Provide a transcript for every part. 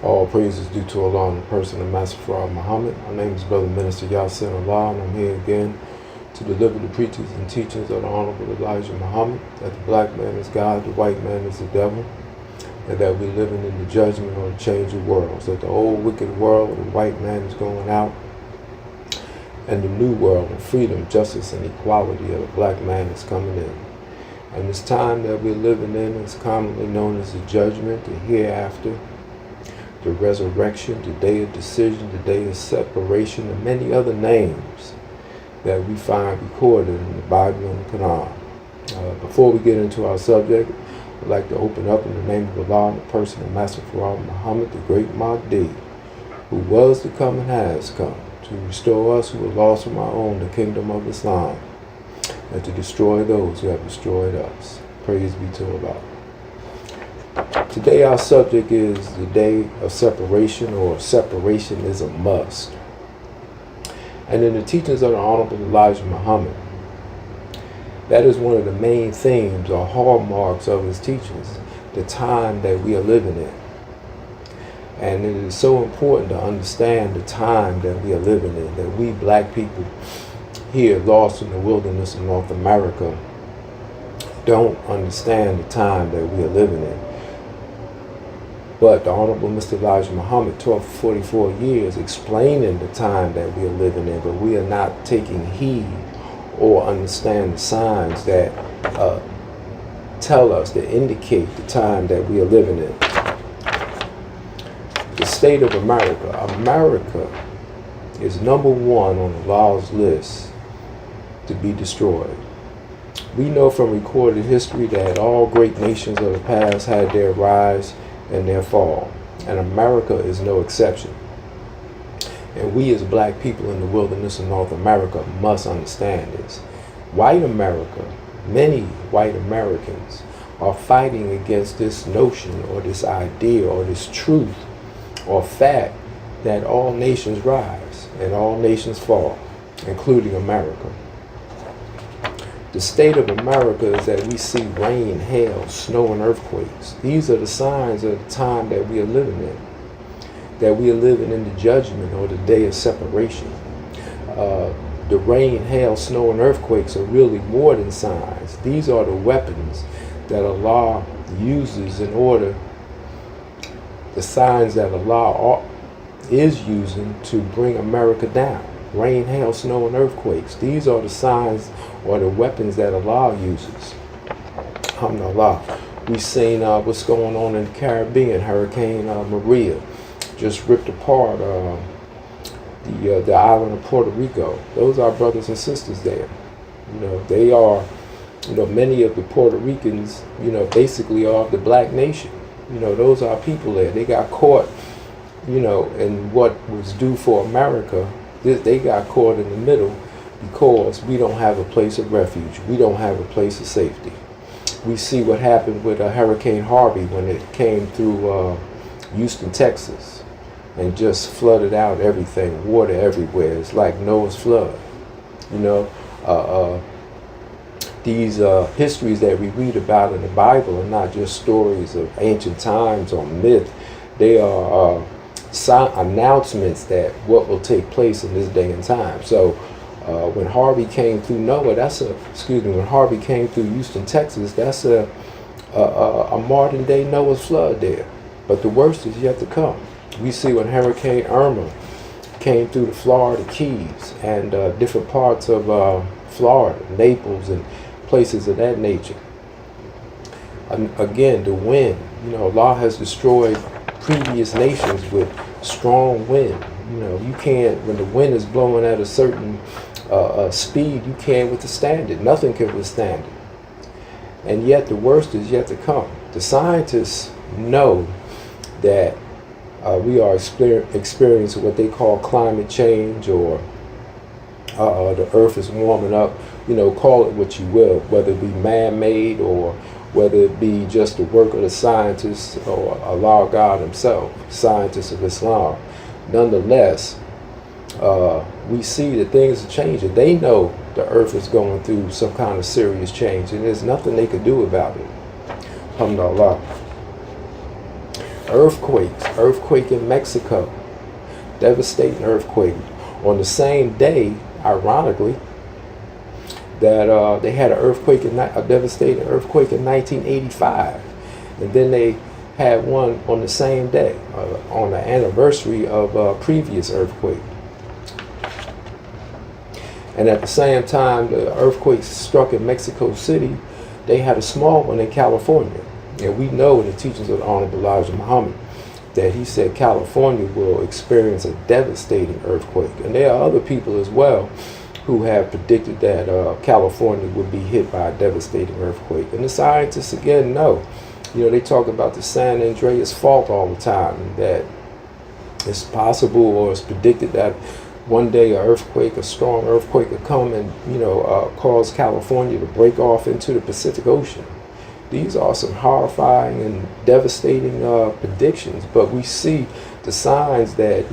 All praise is due to Allah and the person of Master Muhammad. My name is Brother Minister YaSin Allah, and I'm here again to deliver the preachings and teachings of the Honorable Elijah Muhammad, that the black man is God, the white man is the devil, and that we're living in the judgment or the change of worlds, that the old wicked world of the white man is going out, and the new world of freedom, justice, and equality of the black man is coming in. And this time that we're living in is commonly known as the judgment, the hereafter, the resurrection, the day of decision, the day of separation, and many other names that we find recorded in the Bible and the Quran. Before we get into our subject, I'd like to open up in the name of Allah and the person of Master Muhammad, the great Mahdi, who was to come and has come, to restore us who were lost from our own, the kingdom of Islam, and to destroy those who have destroyed us. Praise be to Allah. Today our subject is the day of separation, or separation is a must. And in the teachings of the Honorable Elijah Muhammad, that is one of the main themes or hallmarks of his teachings, the time that we are living in. And it is so important to understand the time that we are living in, that we black people here lost in the wilderness of North America don't understand the time that we are living in. But the Honorable Mr. Elijah Muhammad taught for 44 years explaining the time that we are living in, but we are not taking heed or understand the signs that tell us, that indicate the time that we are living in. The state of America. America is #1 on Allah's list to be destroyed. We know from recorded history that all great nations of the past had their rise and their fall, and America is no exception. And we as black people in the wilderness of North America must understand this. White America, many white Americans, are fighting against this notion or this idea or this truth or fact that all nations rise and all nations fall, including America. The state of America is that we see rain, hail, snow, and earthquakes. These are the signs of the time that we are living in, that we are living in the judgment or the day of separation. The rain, hail, snow, and earthquakes are really more than signs. These are the weapons that Allah uses in order, the signs that Allah is using to bring America down. Rain, hail, snow, and earthquakes. These are the signs or the weapons that Allah uses. Alhamdulillah. We've seen what's going on in the Caribbean. Hurricane Maria just ripped apart the island of Puerto Rico. Those are brothers and sisters there. You know, they are, you know, many of the Puerto Ricans, you know, basically are of the black nation. You know, those are people there. They got caught, you know, in what was due for America. They got caught in the middle because we don't have a place of refuge. We don't have a place of safety. We see what happened with Hurricane Harvey when it came through Houston, Texas, and just flooded out everything, water everywhere. It's like Noah's flood. You know, these histories that we read about in the Bible are not just stories of ancient times or myth. They are announcements that what will take place in this day and time. So when Harvey came through when Harvey came through Houston, Texas, that's a modern day Noah's flood there. But the worst is yet to come. We see when Hurricane Irma came through the Florida Keys and different parts of Florida, Naples, and places of that nature. Again, the wind. You know, Allah has destroyed previous nations with strong wind. You know, you can't, when the wind is blowing at a certain speed, you can't withstand it. Nothing can withstand it. And yet the worst is yet to come. The scientists know that we are experiencing what they call climate change, or the earth is warming up. You know, call it what you will, whether it be man-made or whether it be just the work of the scientists or Allah God himself, scientists of Islam. Nonetheless, we see that things are changing. They know the earth is going through some kind of serious change, and there's nothing they could do about it. Alhamdulillah. Earthquake in Mexico, devastating earthquake. On the same day, ironically, that they had a devastating earthquake in 1985, and then they had one on the same day, on the anniversary of a previous earthquake. And at the same time the earthquake struck in Mexico City, they had a small one in California. And we know in the teachings of the Honorable Elijah Muhammad that he said California will experience a devastating earthquake. And there are other people as well who have predicted that California would be hit by a devastating earthquake. And the scientists again know, they talk about the San Andreas fault all the time, that it's possible or it's predicted that one day a strong earthquake could come and cause California to break off into the Pacific Ocean. These are some horrifying and devastating predictions, but we see the signs that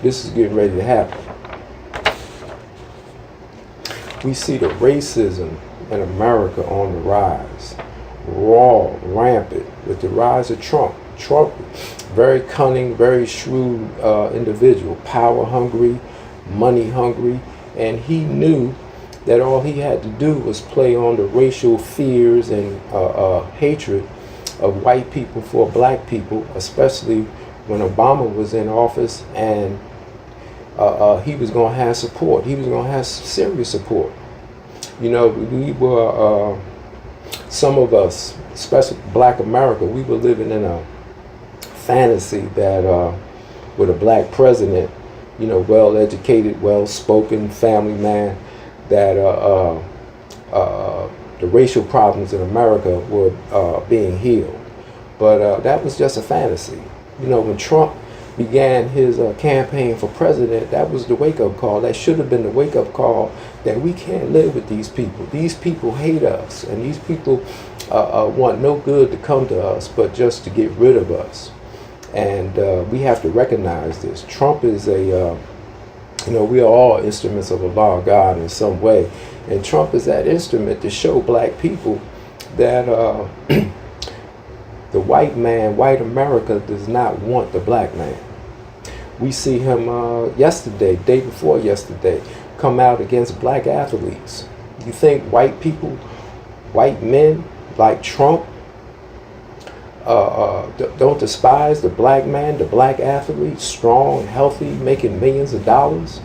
this is getting ready to happen. We see the racism in America on the rise, rampant, with the rise of Trump. Trump, very cunning, very shrewd individual, power hungry, money hungry, and he knew that all he had to do was play on the racial fears and hatred of white people for black people, especially when Obama was in office, and he was going to have support. He was going to have serious support. We were, some of us, especially black America, we were living in a fantasy that with a black president, well-educated, well-spoken family man, that the racial problems in America were being healed. But that was just a fantasy. When Trump began his campaign for president, that was the wake-up call. That should have been the wake-up call that we can't live with these people. These people hate us, and these people want no good to come to us, but just to get rid of us. And we have to recognize this. Trump is we are all instruments of the law of God in some way. And Trump is that instrument to show black people that the white America does not want the black man. We see him day before yesterday, come out against black athletes. You think white people, white men like Trump, don't despise the black man, the black athlete, strong, healthy, making millions of dollars,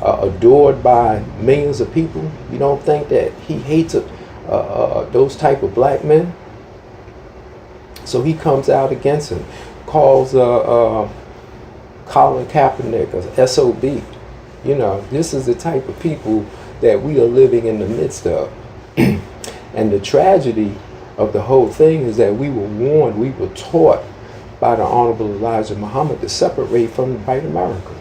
adored by millions of people? You don't think that he hates those type of black men? So he comes out against him, calls Colin Kaepernick a SOB. This is the type of people that we are living in the midst of. And the tragedy of the whole thing is that we were warned, we were taught by the Honorable Elijah Muhammad to separate from white America.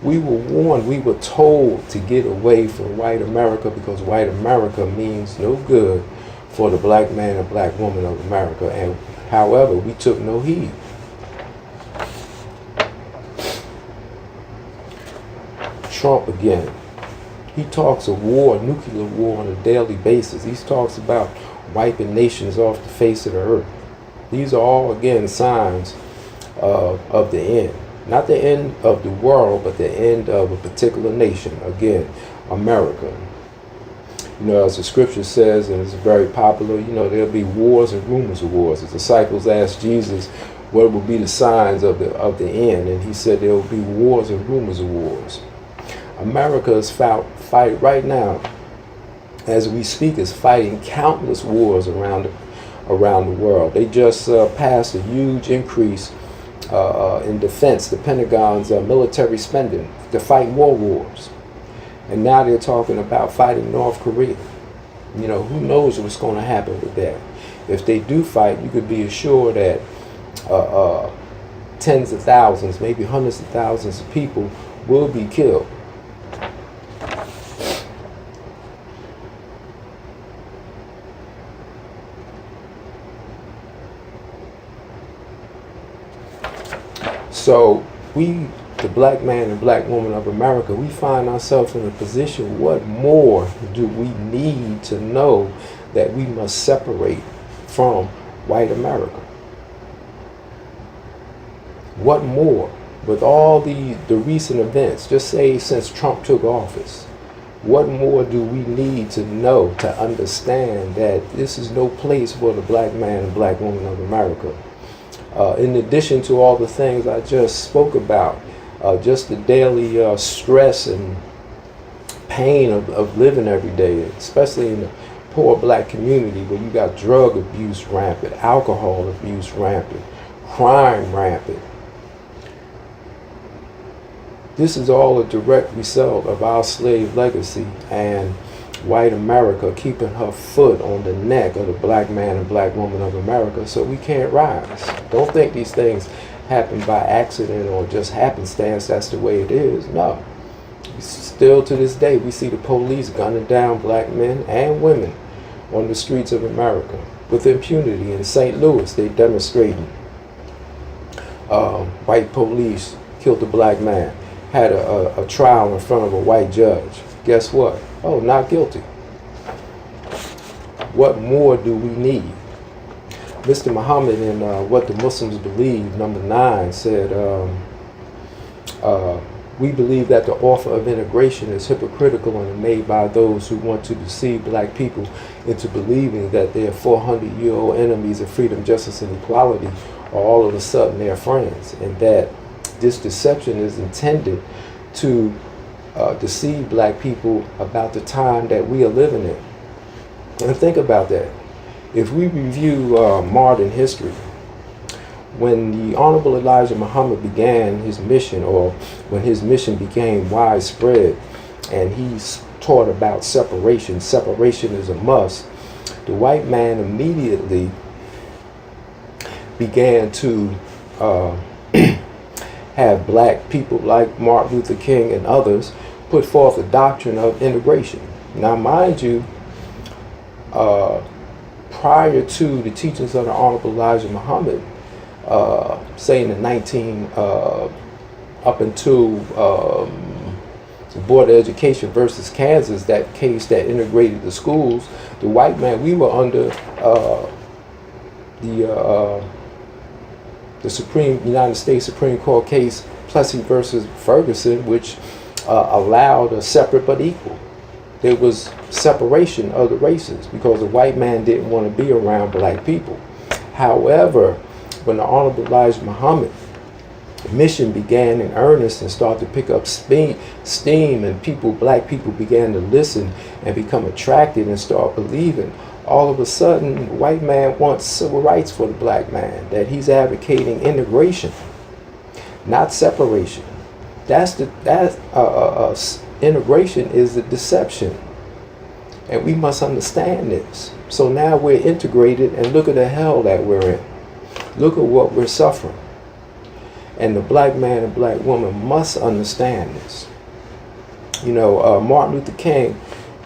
We were warned, we were told to get away from white America because white America means no good for the black man and black woman of America. And however, we took no heed. Trump again. He talks of war, nuclear war, on a daily basis. He talks about wiping nations off the face of the earth. These are all, again, signs of the end. Not the end of the world, but the end of a particular nation. Again, America. As the scripture says, and it's very popular, there'll be wars and rumors of wars. The disciples asked Jesus what will be the signs of the end, and he said there will be wars and rumors of wars. America is fight right now, as we speak, is fighting countless wars around the world. They just passed a huge increase in defense, the Pentagon's military spending to fight more wars. And now they're talking about fighting North Korea. Who knows what's going to happen with that. If they do fight, you could be assured that tens of thousands, maybe hundreds of thousands of people will be killed. So we, the black man and black woman of America, we find ourselves in a position, what more do we need to know that we must separate from white America? What more? With all the recent events, just say since Trump took office, what more do we need to know to understand that this is no place for the black man and black woman of America? In addition to all the things I just spoke about, just the daily stress and pain of living every day, especially in the poor black community where you got drug abuse rampant, alcohol abuse rampant, crime rampant. This is all a direct result of our slave legacy and white America keeping her foot on the neck of the black man and black woman of America so we can't rise. Don't think these things happen by accident or just happenstance, that's the way it is. No. Still to this day, we see the police gunning down black men and women on the streets of America with impunity. In St. Louis, they demonstrating. White police killed a black man. Had a trial in front of a white judge. Guess what? Oh, not guilty. What more do we need? Mr. Muhammad in What the Muslims Believe, number 9, said, we believe that the offer of integration is hypocritical and made by those who want to deceive black people into believing that their 400-year-old enemies of freedom, justice, and equality are all of a sudden their friends, and that this deception is intended to deceive black people about the time that we are living in. And think about that. If we review modern history, when the Honorable Elijah Muhammad began his mission, or when his mission became widespread, and he's taught about separation, separation is a must, the white man immediately began to have black people like Martin Luther King and others put forth the doctrine of integration. Now, mind you, prior to the teachings of the Honorable Elijah Muhammad, say in the up until the Board of Education versus Kansas, that case that integrated the schools, the white man, we were under the United States Supreme Court case, Plessy versus Ferguson, which allowed a separate but equal. There was separation of the races because the white man didn't want to be around black people. However, when the Honorable Elijah Muhammad mission began in earnest and started to pick up steam, and black people began to listen and become attracted and start believing, all of a sudden, the white man wants civil rights for the black man, that he's advocating integration, not separation. Integration is the deception, and we must understand this. So now we're integrated, and look at the hell that we're in. Look at what we're suffering. And the black man and black woman must understand this. You know, Martin Luther King,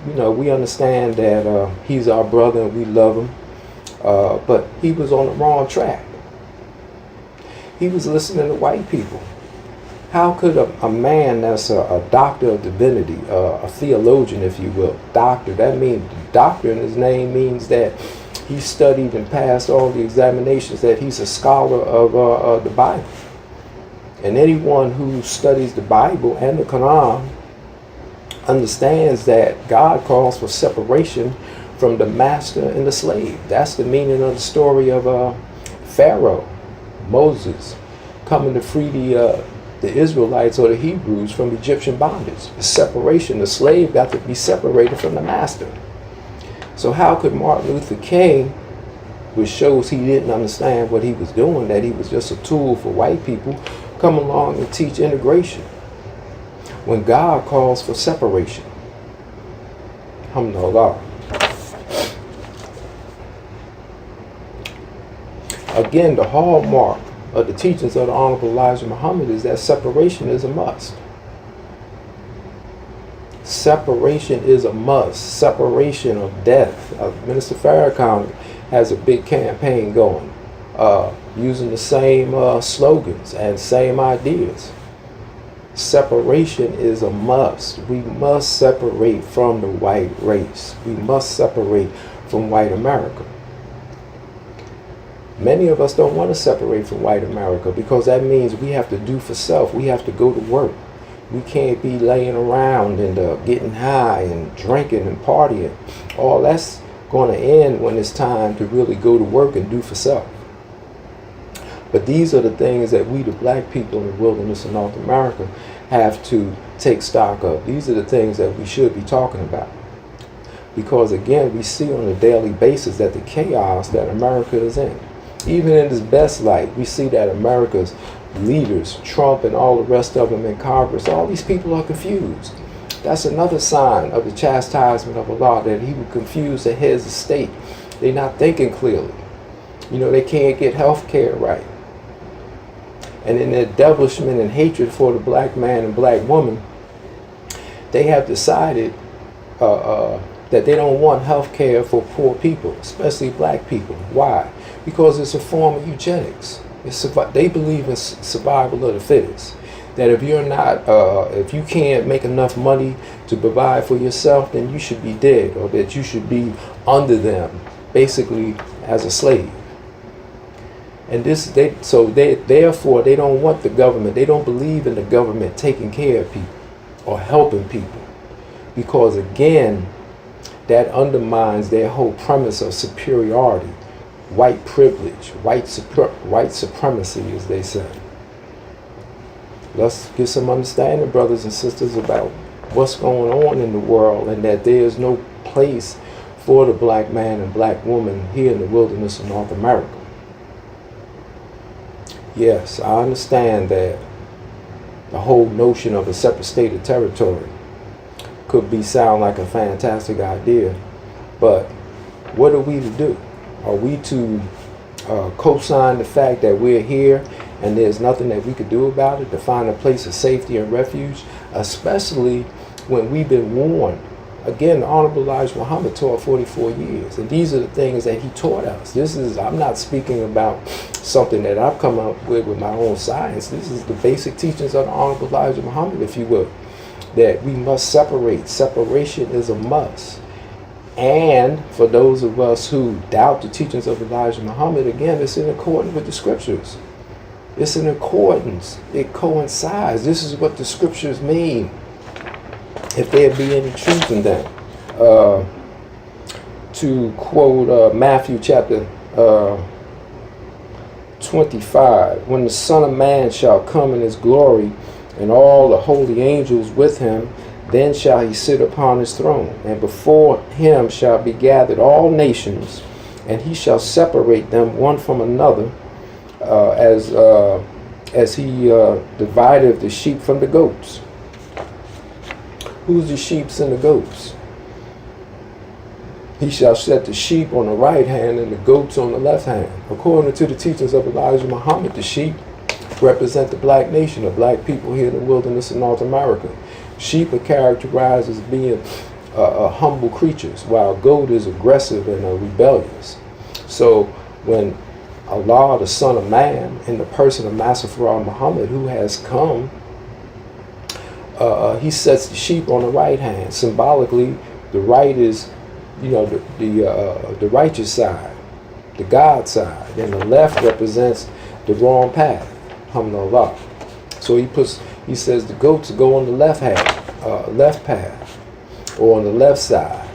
you know, we understand that he's our brother and we love him, but he was on the wrong track. He was listening to white people. How could a man that's a doctor of divinity, a theologian, if you will, doctor, that means doctor in his name means that he studied and passed all the examinations, that he's a scholar of the Bible. And anyone who studies the Bible and the Quran understands that God calls for separation from the master and the slave. That's the meaning of the story of Pharaoh, Moses, coming to free the Israelites or the Hebrews from Egyptian bondage. The separation, the slave got to be separated from the master. So how could Martin Luther King, which shows he didn't understand what he was doing, that he was just a tool for white people, come along and teach integration when God calls for separation? Alhamdulillah. Again, the hallmark of the teachings of the Honorable Elijah Muhammad is that separation is a must. Separation is a must. Separation of death. Minister Farrakhan has a big campaign going, using the same slogans and same ideas. Separation is a must. We must separate from the white race. We must separate from white America. Many of us don't want to separate from white America because that means we have to do for self. We have to go to work. We can't be laying around and getting high and drinking and partying. All that's going to end when it's time to really go to work and do for self. But these are the things that we, the black people in the wilderness of North America, have to take stock of. These are the things that we should be talking about. Because again, we see on a daily basis that the chaos that America is in. Even in its best light, we see that America's leaders, Trump and all the rest of them in Congress, all these people are confused. That's another sign of the chastisement of Allah, that he will confuse the heads of state. They're not thinking clearly. You know, they can't get health care right. And in their devilishment and hatred for the black man and black woman, they have decided that they don't want health care for poor people, especially black people. Why? Because it's a form of eugenics. They believe in survival of the fittest. That if you're not, if you can't make enough money to provide for yourself, then you should be dead, or that you should be under them, basically as a slave. And therefore they don't want the government. They don't believe in the government taking care of people or helping people, because again, that undermines their whole premise of superiority, white privilege, white supremacy, as they say. Let's get some understanding, brothers and sisters, about what's going on in the world, and that there is no place for the black man and black woman here in the wilderness of North America. Yes, I understand that the whole notion of a separate state of territory could sound like a fantastic idea, but what are we to do? Are we to co-sign the fact that we're here and there's nothing that we could do about it, to find a place of safety and refuge, especially when we've been warned? Again, the Honorable Elijah Muhammad taught 44 years, and these are the things that he taught us. I'm not speaking about something that I've come up with my own science. This is the basic teachings of the Honorable Elijah Muhammad, if you will, that we must separate. Separation is a must. And for those of us who doubt the teachings of Elijah Muhammad, again, it's in accordance with the scriptures. It's in accordance. It coincides. This is what the scriptures mean, if there be any truth in them. To quote Matthew chapter 25, when the Son of Man shall come in his glory, and all the holy angels with him, then shall he sit upon his throne, and before him shall be gathered all nations, and he shall separate them one from another, as he divided the sheep from the goats. Who's the sheep and the goats? He shall set the sheep on the right hand and the goats on the left hand. According to the teachings of Elijah Muhammad, the sheep represent the black nation, the black people here in the wilderness of North America. Sheep are characterized as being humble creatures, while goat is aggressive and rebellious. So when Allah, the Son of Man, in the person of Master Farah Muhammad, who has come, he sets the sheep on the right hand. Symbolically, the right is, the righteous side, the God side, and the left represents the wrong path. Alhamdulillah. So he says the goats go on the left path, or on the left side.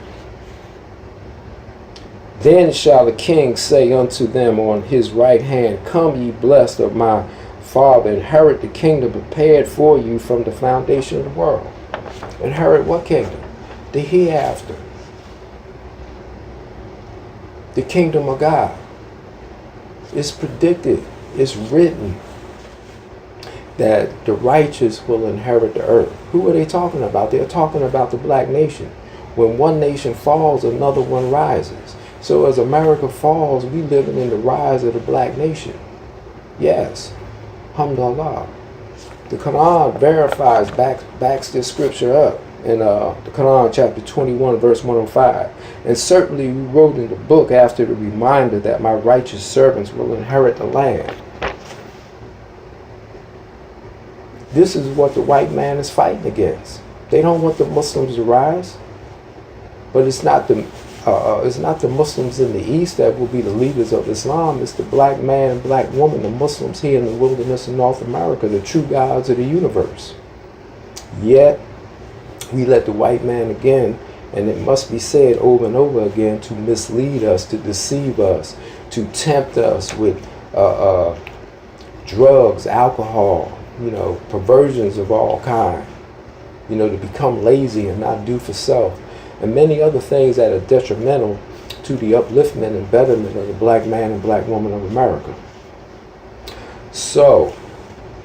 Then shall the king say unto them on his right hand, Come, ye blessed of my Father, inherit the kingdom prepared for you from the foundation of the world. Inherit what kingdom? The hereafter. The kingdom of God. It's predicted, it's written, that the righteous will inherit the earth. Who are they talking about? They're talking about the black nation. When one nation falls, another one rises. So as America falls, we living in the rise of the black nation. Yes. Alhamdulillah. The Quran verifies, backs this scripture up in the Quran chapter 21 verse 105. And certainly we wrote in the book after the reminder that my righteous servants will inherit the land. This is what the white man is fighting against. They don't want the Muslims to rise, but it's not the It's not the Muslims in the East that will be the leaders of Islam. It's the black man and black woman, the Muslims here in the wilderness of North America, the true gods of the universe. Yet, we let the white man again, and it must be said over and over again, to mislead us, to deceive us, to tempt us with drugs, alcohol, perversions of all kind, to become lazy and not do for self, and many other things that are detrimental to the upliftment and betterment of the black man and black woman of America. So,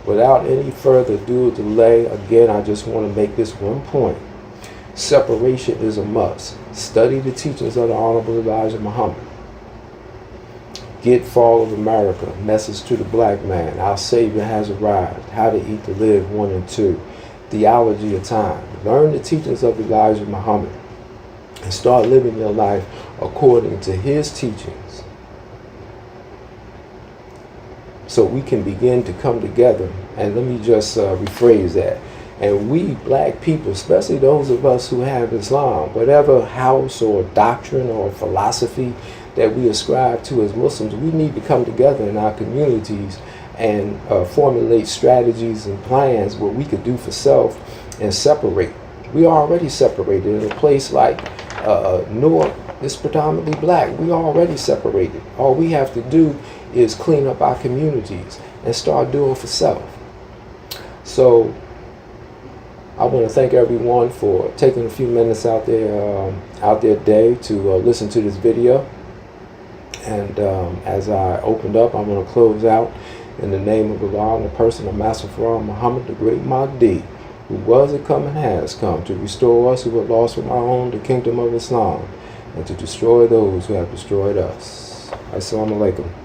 without any further ado or delay, again, I just want to make this one point. Separation is a must. Study the teachings of the Honorable Elijah Muhammad. Get Fall of America, Message to the Black Man, Our Savior Has Arrived, How to Eat to Live 1 and 2, Theology of Time. Learn the teachings of Elijah Muhammad and start living your life according to his teachings, so we can begin to come together. And let me just rephrase that. And we black people, especially those of us who have Islam, whatever house or doctrine or philosophy that we ascribe to as Muslims, we need to come together in our communities and formulate strategies and plans what we could do for self and separate. We are already separated. In a place like Newark, it's predominantly black. We are already separated. All we have to do is clean up our communities and start doing for self. So I want to thank everyone for taking a few minutes out their day to listen to this video. And as I opened up, I'm going to close out in the name of Allah and the person of Master Farah Muhammad, the great Mahdi, who was and come and has come to restore us who were lost from our own, the kingdom of Islam, and to destroy those who have destroyed us. Assalamu alaikum.